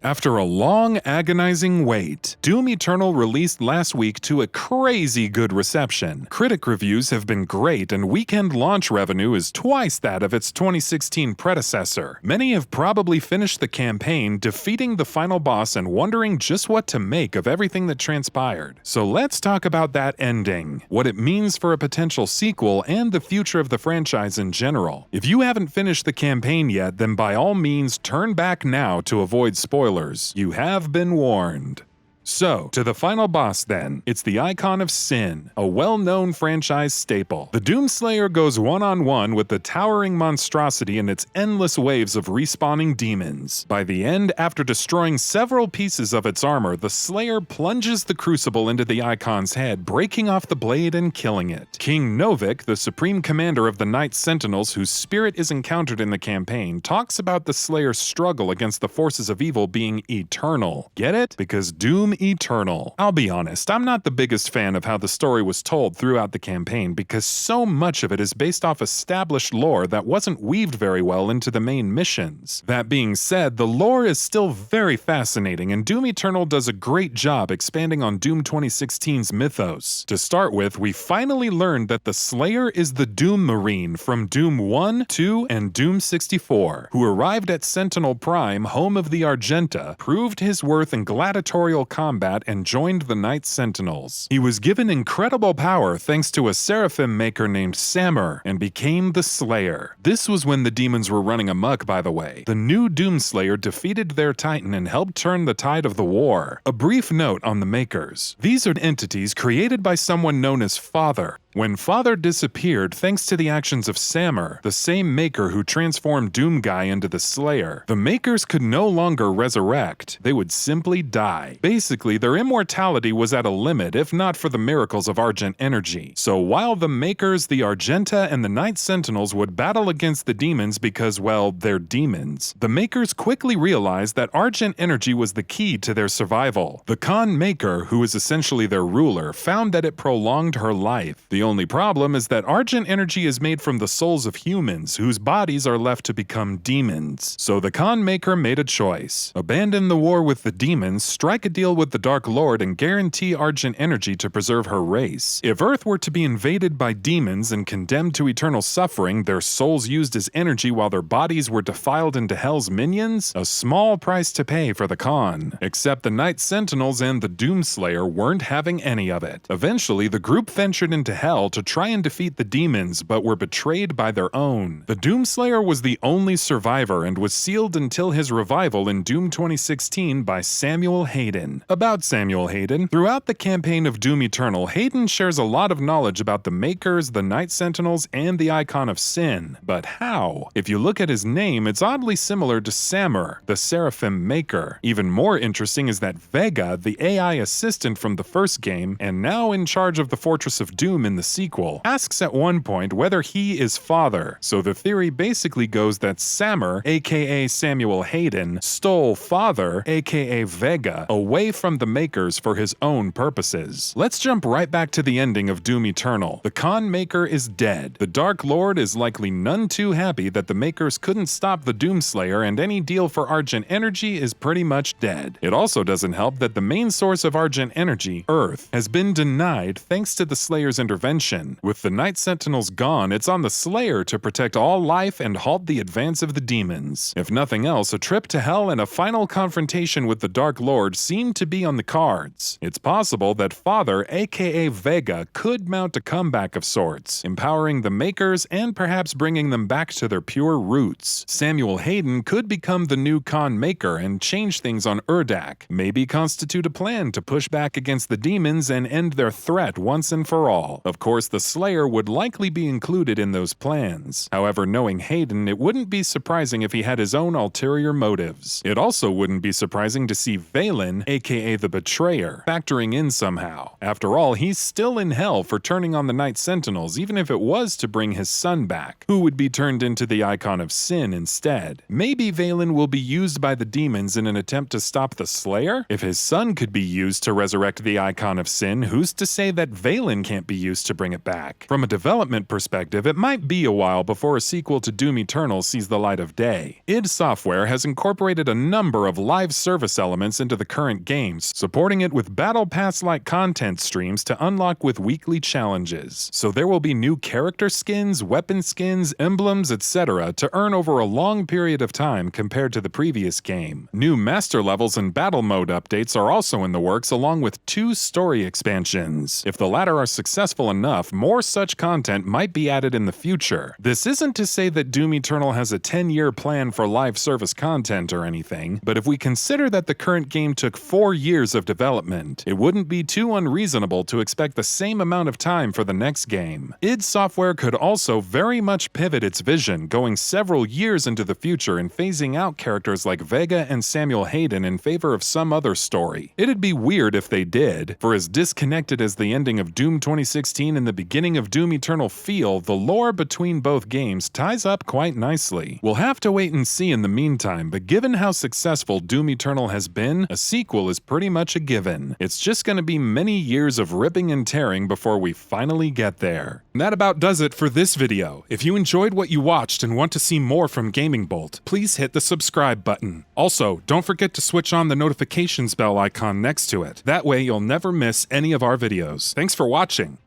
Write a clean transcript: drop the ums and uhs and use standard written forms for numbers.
After a long, agonizing wait, Doom Eternal released last week to a crazy good reception. Critic reviews have been great, and weekend launch revenue is twice that of its 2016 predecessor. Many have probably finished the campaign, defeating the final boss and wondering just what to make of everything that transpired. So let's talk about that ending, what it means for a potential sequel, and the future of the franchise in general. If you haven't finished the campaign yet, then by all means turn back now to avoid spoilers. You have been warned. So, to the final boss then. It's the Icon of Sin, a well-known franchise staple. The Doomslayer goes one-on-one with the towering monstrosity and its endless waves of respawning demons. By the end, after destroying several pieces of its armor, the Slayer plunges the crucible into the Icon's head, breaking off the blade and killing it. King Novik, the supreme commander of the Knight Sentinels whose spirit is encountered in the campaign, talks about the Slayer's struggle against the forces of evil being eternal. Get it? Because Doom Eternal. I'll be honest, I'm not the biggest fan of how the story was told throughout the campaign because so much of it is based off established lore that wasn't weaved very well into the main missions. That being said, the lore is still very fascinating and Doom Eternal does a great job expanding on Doom 2016's mythos. To start with, we finally learned that the Slayer is the Doom Marine from Doom 1, 2, and Doom 64, who arrived at Sentinel Prime, home of the Argenta, proved his worth in gladiatorial combat and joined the Knight Sentinels. He was given incredible power thanks to a seraphim maker named Samur and became the Slayer. This was when the demons were running amok, by the way. The new Doomslayer defeated their titan and helped turn the tide of the war. A brief note on the makers. These are entities created by someone known as Father. When Father disappeared thanks to the actions of Samur, the same maker who transformed Doomguy into the Slayer, the makers could no longer resurrect. They would simply die. Basically, their immortality was at a limit if not for the miracles of Argent energy. So while the makers, the Argenta, and the Knight Sentinels would battle against the demons because, well, they're demons, the makers quickly realized that Argent energy was the key to their survival. The Khan maker, who is essentially their ruler, found that it prolonged her life. The only problem is that Argent energy is made from the souls of humans, whose bodies are left to become demons. So the Khan Maker made a choice. Abandon the war with the demons, strike a deal with the Dark Lord, and guarantee Argent energy to preserve her race. If Earth were to be invaded by demons and condemned to eternal suffering, their souls used as energy while their bodies were defiled into Hell's minions, a small price to pay for the Khan. Except the Knight Sentinels and the Doomslayer weren't having any of it. Eventually, the group ventured into Hell to try and defeat the demons, but were betrayed by their own. The Doomslayer was the only survivor and was sealed until his revival in Doom 2016 by Samuel Hayden. About Samuel Hayden, throughout the campaign of Doom Eternal, Hayden shares a lot of knowledge about the Makers, the Knight Sentinels, and the Icon of Sin. But how? If you look at his name, it's oddly similar to Samur, the Seraphim Maker. Even more interesting is that Vega, the AI assistant from the first game, and now in charge of the Fortress of Doom in the sequel, asks at one point whether he is Father. So the theory basically goes that Samur, aka Samuel Hayden, stole Father, aka Vega, away from the makers for his own purposes. Let's jump right back to the ending of Doom Eternal. The Khan Maker is dead. The Dark Lord is likely none too happy that the makers couldn't stop the Doomslayer, and any deal for Argent energy is pretty much dead. It also doesn't help that the main source of Argent energy, Earth, has been denied thanks to the Slayer's intervention. With the Knight Sentinels gone, it's on the Slayer to protect all life and halt the advance of the demons. If nothing else, a trip to Hell and a final confrontation with the Dark Lord seem to be on the cards. It's possible that Father, aka Vega, could mount a comeback of sorts, empowering the Makers and perhaps bringing them back to their pure roots. Samuel Hayden could become the new Khan Maker and change things on Urdak, maybe constitute a plan to push back against the demons and end their threat once and for all. Of course, the Slayer would likely be included in those plans. However, knowing Hayden, it wouldn't be surprising if he had his own ulterior motives. It also wouldn't be surprising to see Valen, aka the Betrayer, factoring in somehow. After all, he's still in Hell for turning on the Knight Sentinels, even if it was to bring his son back, who would be turned into the Icon of Sin instead. Maybe Valen will be used by the demons in an attempt to stop the Slayer? If his son could be used to resurrect the Icon of Sin, who's to say that Valen can't be used to bring it back. From a development perspective, it might be a while before a sequel to Doom Eternal sees the light of day. id Software has incorporated a number of live service elements into the current games, supporting it with Battle Pass-like content streams to unlock with weekly challenges. So there will be new character skins, weapon skins, emblems, etc. to earn over a long period of time compared to the previous game. New master levels and battle mode updates are also in the works, along with 2 story expansions. If the latter are successful enough, more such content might be added in the future. This isn't to say that Doom Eternal has a 10-year plan for live service content or anything, but if we consider that the current game took 4 years of development, it wouldn't be too unreasonable to expect the same amount of time for the next game. id Software could also very much pivot its vision, going several years into the future and phasing out characters like Vega and Samuel Hayden in favor of some other story. It'd be weird if they did, for as disconnected as the ending of Doom 2016 and the beginning of Doom Eternal feel, the lore between both games ties up quite nicely. We'll have to wait and see in the meantime, but given how successful Doom Eternal has been, a sequel is pretty much a given. It's just gonna be many years of ripping and tearing before we finally get there. And that about does it for this video. If you enjoyed what you watched and want to see more from Gaming Bolt, please hit the subscribe button. Also, don't forget to switch on the notifications bell icon next to it. That way you'll never miss any of our videos. Thanks for watching.